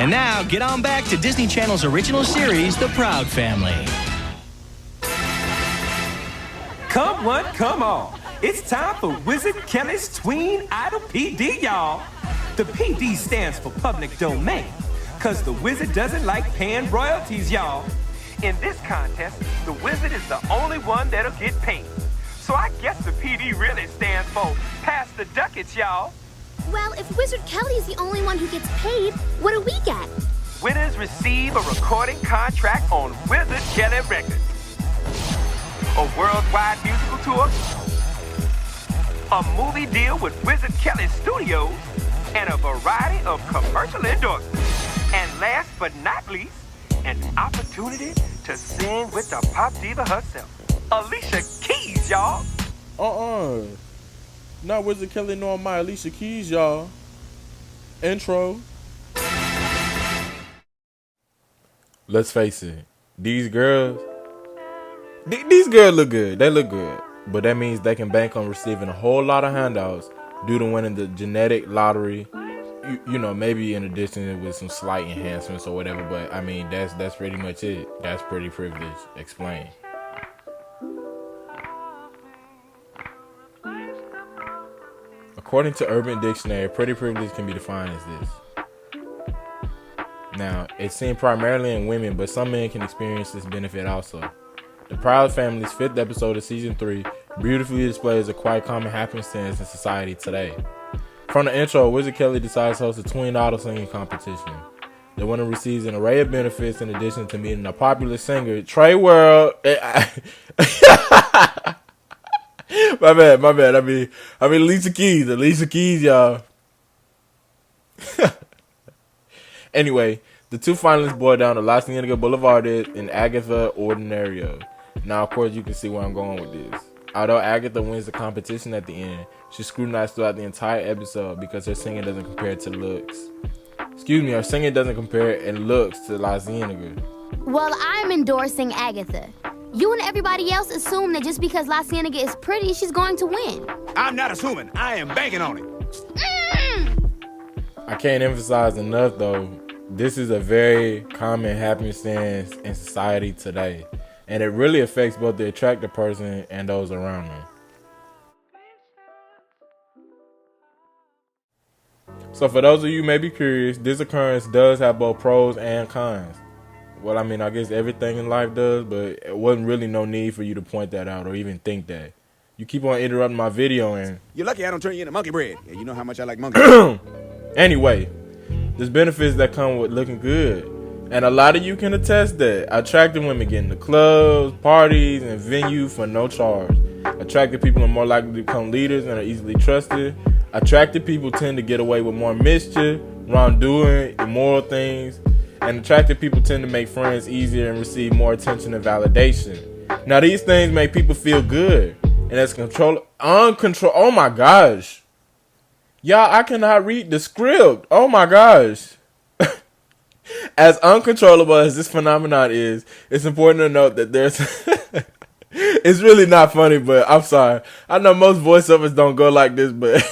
And now, get on back to Disney Channel's original series, The Proud Family. Come one, come all. It's time for Wizard Kelly's Tween Idol PD, y'all. The PD stands for public domain, because the wizard doesn't like paying royalties, y'all. In this contest, the wizard is the only one that'll get paid. So I guess the PD really stands for Pass the Ducats, y'all. Well, if Wizard Kelly is the only one who gets paid, what do we get? Winners receive a recording contract on Wizard Kelly Records. A worldwide musical tour, a movie deal with Wizard Kelly Studios, and a variety of commercial endorsements. And last but not least, an opportunity to sing with the pop diva herself, Alicia Keys, y'all. Not Wizard Kelly nor my Alicia Keys, y'all. Intro. Let's face it, these girls look good. They look good. But that means they can bank on receiving a whole lot of handouts due to winning the genetic lottery. You know, maybe in addition with some slight enhancements or whatever. But I mean, that's pretty much it. That's pretty privileged. Explain. According to Urban Dictionary, pretty privilege can be defined as this. Now, it's seen primarily in women, but some men can experience this benefit also. The Proud Family's 5th episode of Season 3 beautifully displays a quite common happenstance in society today. From the intro, Wizard Kelly decides to host a twin idol singing competition. The winner receives an array of benefits in addition to meeting a popular singer, Trey World. My bad. I mean, Alicia Keys, y'all. Anyway, the two finalists boiled down to La Cienega Boulevard and Agatha Ordinario. Now, of course, you can see where I'm going with this. Although Agatha wins the competition at the end, she's scrutinized throughout the entire episode because her singing doesn't compare to looks. Her singing doesn't compare in looks to La Cienega. Well, I'm endorsing Agatha. You and everybody else assume that just because La Cienega is pretty, she's going to win. I'm not assuming. I am banking on it. I can't emphasize enough, though, this is a very common happenstance in society today. And it really affects both the attractive person and those around them. So for those of you who may be curious, this occurrence does have both pros and cons. Well, I mean, I guess everything in life does, but it wasn't really no need for you to point that out or even think that. You keep on interrupting my video and... You're lucky I don't turn you into monkey bread. Yeah, you know how much I like monkey bread. Anyway, there's benefits that come with looking good. And a lot of you can attest that. Attractive women get into clubs, parties, and venues for no charge. Attractive people are more likely to become leaders and are easily trusted. Attractive people tend to get away with more mischief, wrongdoing, immoral things. And attractive people tend to make friends easier and receive more attention and validation. Now, these things make people feel good. And that's oh my gosh. Y'all, I cannot read the script. Oh my gosh. As uncontrollable as this phenomenon is, it's important to note that there's... It's really not funny, but I'm sorry. I know most voiceovers don't go like this, but...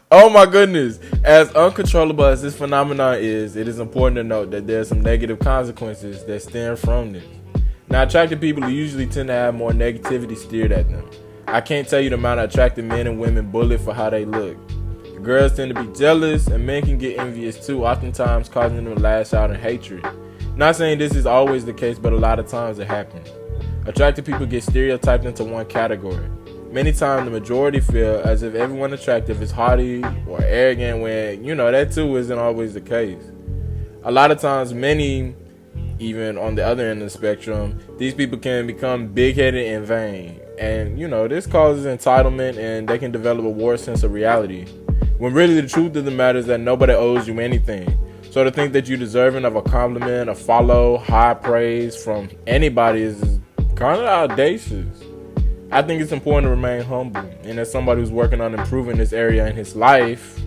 Oh my goodness. As uncontrollable as this phenomenon is, it is important to note that there are some negative consequences that stem from this. Now, attractive people usually tend to have more negativity steered at them. I can't tell you the amount of attractive men and women bullied for how they look. Girls tend to be jealous, and men can get envious too, oftentimes causing them to lash out in hatred. Not saying this is always the case, but a lot of times it happens. Attractive people get stereotyped into one category. Many times the majority feel as if everyone attractive is haughty or arrogant when, that too isn't always the case. A lot of times, many, even on the other end of the spectrum, these people can become big-headed and vain. And, this causes entitlement and they can develop a warped sense of reality. When really the truth of the matter is that nobody owes you anything. So to think that you're deserving of a compliment, a follow, high praise from anybody is kind of audacious. I think it's important to remain humble. And as somebody who's working on improving this area in his life,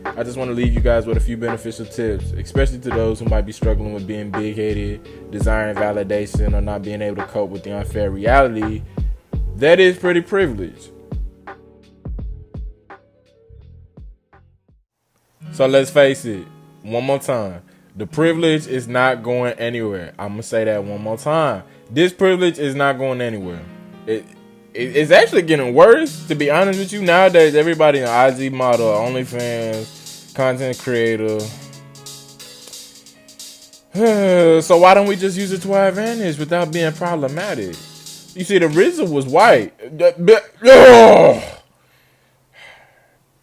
I just want to leave you guys with a few beneficial tips, especially to those who might be struggling with being big-headed, desiring validation, or not being able to cope with the unfair reality that is pretty privileged. So let's face it, one more time. The privilege is not going anywhere. I'm going to say that one more time. This privilege is not going anywhere. It's actually getting worse, to be honest with you. Nowadays, everybody an IG model, OnlyFans, content creator. So why don't we just use it to our advantage without being problematic? You see, the RZA was white.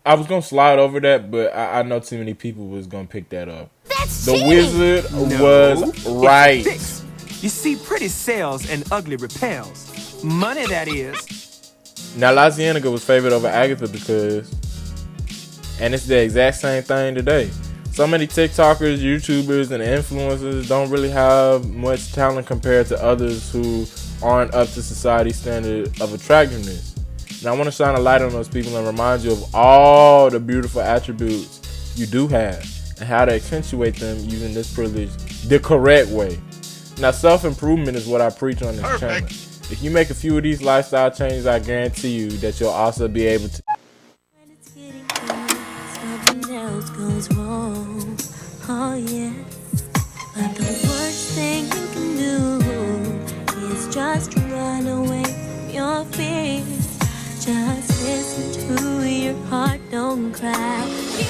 I was going to slide over that, but I know too many people was going to pick that up. That's The cheating. wizard was right. Fixed. You see, pretty sells and ugly repels. Money, that is. Now, La Cienega was favored over Agatha because, and it's the exact same thing today. So many TikTokers, YouTubers, and influencers don't really have much talent compared to others who aren't up to society's standard of attractiveness. Now, I want to shine a light on those people and remind you of all the beautiful attributes you do have and how to accentuate them using this privilege the correct way. Now, self-improvement is what I preach on this channel. If you make a few of these lifestyle changes, I guarantee you that you'll also be able to. When it's getting good, something else goes wrong. Oh yeah. But the worst thing you can do is just run away from your fears. Just listen to your heart, don't cry. You